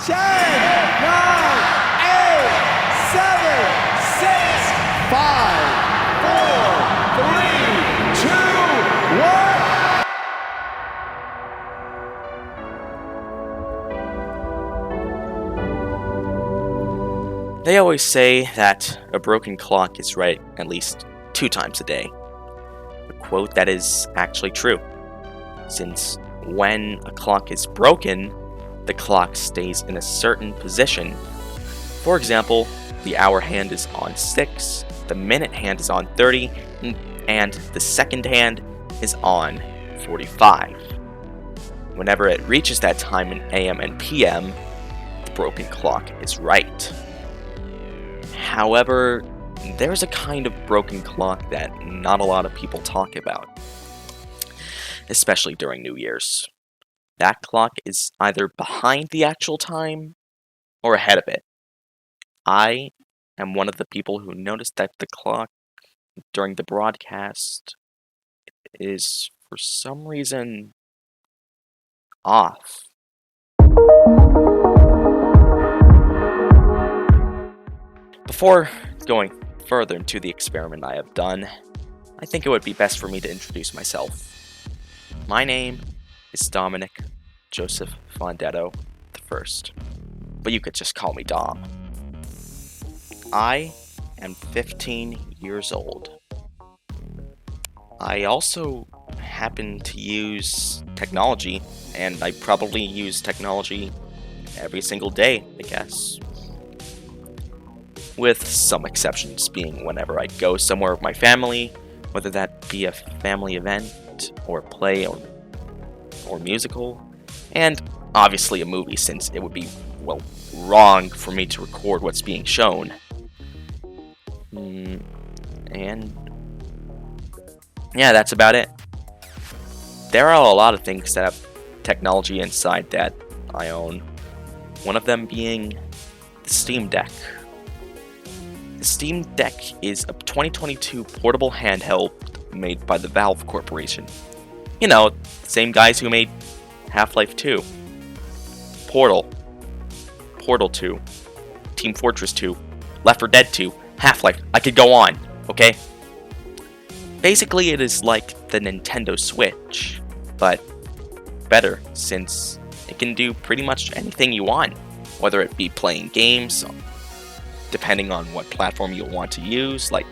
10, 9, 8, 7, 6, 5, 4, 3, 2, 1. They always say that a broken clock is right at least 2 times a day. A quote that is actually true, since when a clock is broken, the clock stays in a certain position. For example, the hour hand is on 6, the minute hand is on 30, and the second hand is on 45. Whenever it reaches that time in AM and PM, the broken clock is right. However, there's a kind of broken clock that not a lot of people talk about, especially during New Year's. That clock is either behind the actual time or ahead of it. I am one of the people who noticed that the clock during the broadcast is, for some reason, off. Before going further into the experiment I have done, I think it would be best for me to introduce myself. My name is Dominic Joseph Fondetto I, but you could just call me Dom. I am 15 years old. I also happen to use technology, and I probably use technology every single day, I guess. With some exceptions being whenever I go somewhere with my family, whether that be a family event, or play, or musical, and obviously a movie, since it would be, well, wrong for me to record what's being shown. And yeah, that's about it. There are a lot of things that have technology inside that I own. One of them being the Steam Deck. The Steam Deck is a 2022 portable handheld made by the Valve Corporation. You know, the same guys who made Half-Life 2, Portal 2, Team Fortress 2, Left 4 Dead 2, Half-Life. I could go on, okay? Basically, it is like the Nintendo Switch, but better, since it can do pretty much anything you want, whether it be playing games, depending on what platform you'll want to use, like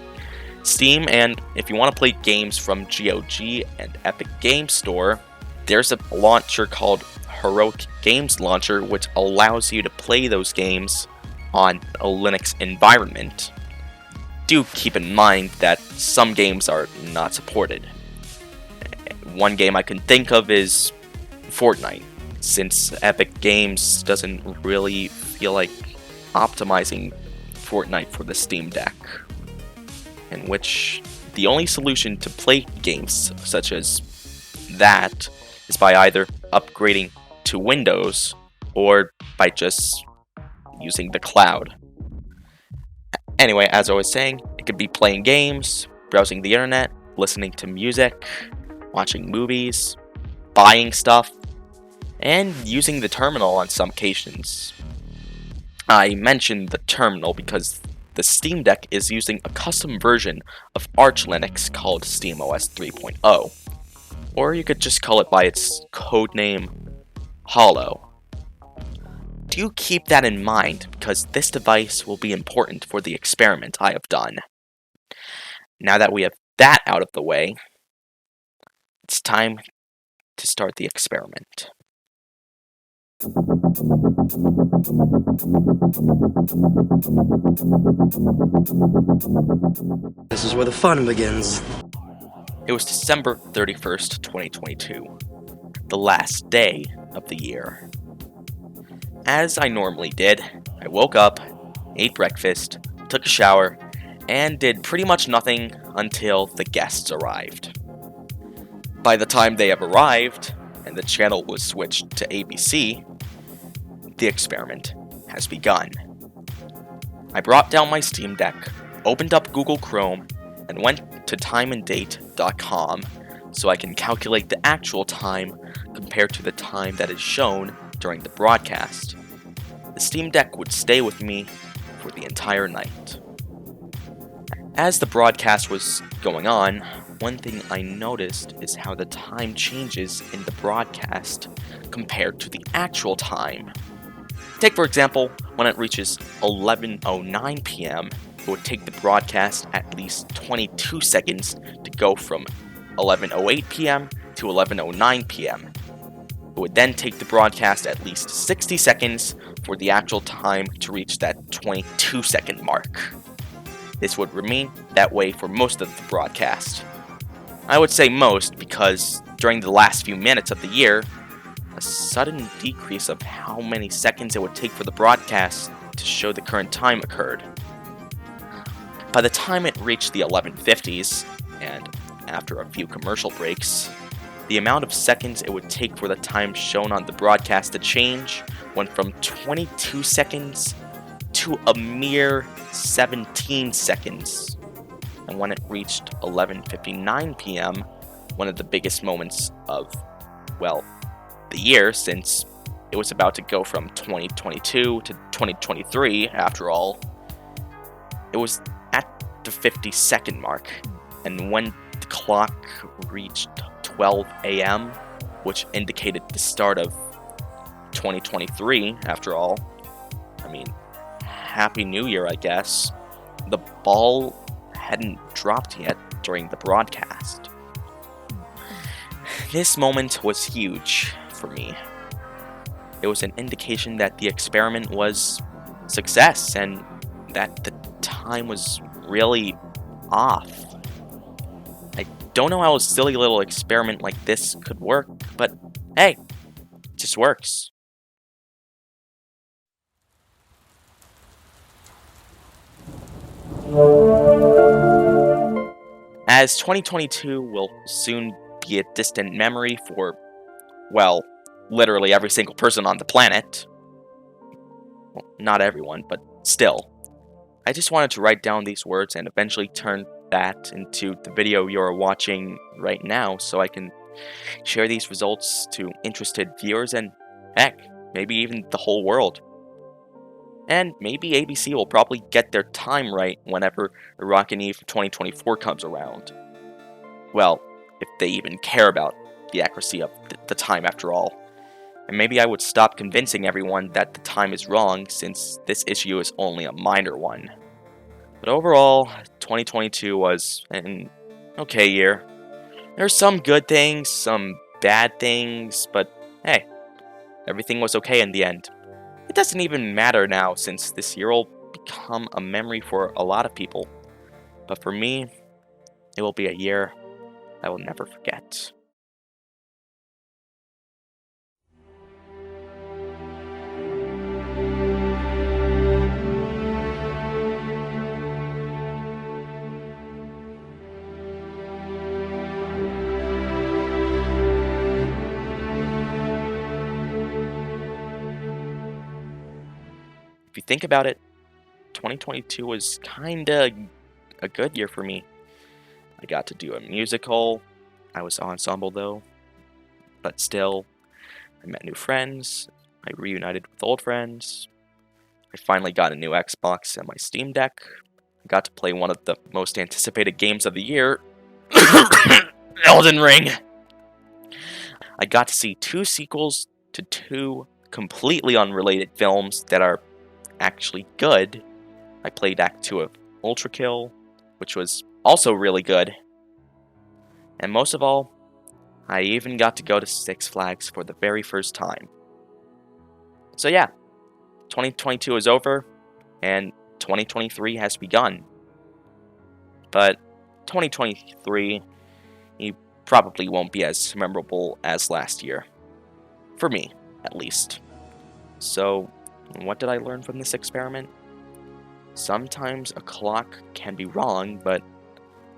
Steam, and if you want to play games from GOG and Epic Games Store, there's a launcher called Heroic Games Launcher, which allows you to play those games on a Linux environment. Do keep in mind that some games are not supported. One game I can think of is Fortnite, since Epic Games doesn't really feel like optimizing Fortnite for the Steam Deck, in which the only solution to play games such as that is by either upgrading to Windows or by just using the cloud. Anyway, as I was saying, it could be playing games, browsing the internet, listening to music, watching movies, buying stuff, and using the terminal on some occasions. I mentioned the terminal because the Steam Deck is using a custom version of Arch Linux called SteamOS 3.0, or you could just call it by its codename Hollow. Do keep that in mind, because this device will be important for the experiment I have done. Now that we have that out of the way, it's time to start the experiment. This is where the fun begins. It was December 31st, 2022, the last day of the year. As I normally did, I woke up, ate breakfast, took a shower, and did pretty much nothing until the guests arrived. By the time they have arrived, and the channel was switched to ABC, the experiment has begun. I brought down my Steam Deck, opened up Google Chrome, and went to timeanddate.com so I can calculate the actual time compared to the time that is shown during the broadcast. the Steam Deck would stay with me for the entire night. As the broadcast was going on, one thing I noticed is how the time changes in the broadcast compared to the actual time. Take, for example, when it reaches 11:09 p.m., it would take the broadcast at least 22 seconds to go from 11:08 p.m. to 11:09 p.m. It would then take the broadcast at least 60 seconds for the actual time to reach that 22-second mark. This would remain that way for most of the broadcast. I would say most because during the last few minutes of the year, a sudden decrease of how many seconds it would take for the broadcast to show the current time occurred. By the time it reached the 1150s, and after a few commercial breaks, the amount of seconds it would take for the time shown on the broadcast to change went from 22 seconds to a mere 17 seconds. And when it reached 11:59 p.m., one of the biggest moments of, well, the year, since it was about to go from 2022 to 2023 after all, it was at the 50-second mark. And when the clock reached 12 a.m., which indicated the start of 2023 after all, I mean, Happy New Year, I guess, the ball hadn't dropped yet during the broadcast. This moment was huge for me. It was an indication that the experiment was a success and that the time was really off. I don't know how a silly little experiment like this could work, but hey, it just works. As 2022 will soon be a distant memory for, well, literally every single person on the planet. Well, not everyone, but still. I just wanted to write down these words and eventually turn that into the video you're watching right now so I can share these results to interested viewers and, heck, maybe even the whole world. And maybe ABC will probably get their time right whenever Iraqan Eve 2024 comes around. Well, if they even care about the accuracy of the time after all. And maybe I would stop convincing everyone that the time is wrong since this issue is only a minor one. But overall, 2022 was an okay year. There's some good things, some bad things, but hey, everything was okay in the end. It doesn't even matter now since this year will become a memory for a lot of people. But for me, it will be a year I will never forget. If you think about it, 2022 was kinda a good year for me. I got to do a musical. I was ensemble though, but still, I met new friends. I reunited with old friends. I finally got a new Xbox and my Steam Deck. I got to play one of the most anticipated games of the year, Elden Ring. I got to see 2 sequels to 2 completely unrelated films that are actually good. I played Act 2 of Ultra Kill, which was also really good. And most of all, I even got to go to Six Flags for the very first time. So yeah, 2022 is over, and 2023 has begun. But 2023 probably won't be as memorable as last year. For me, at least. So, what did I learn from this experiment? Sometimes a clock can be wrong, but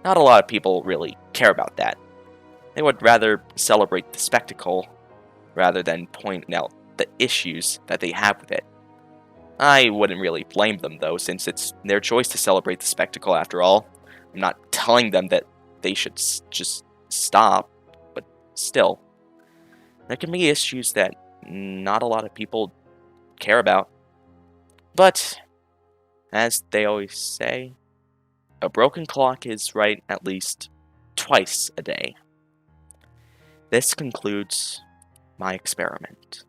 not a lot of people really care about that. They would rather celebrate the spectacle rather than point out the issues that they have with it. I wouldn't really blame them though, since it's their choice to celebrate the spectacle after all. I'm not telling them that they should just stop, but still. There can be issues that not a lot of people care about, But, as they always say, a broken clock is right at least twice a day. This concludes my experiment.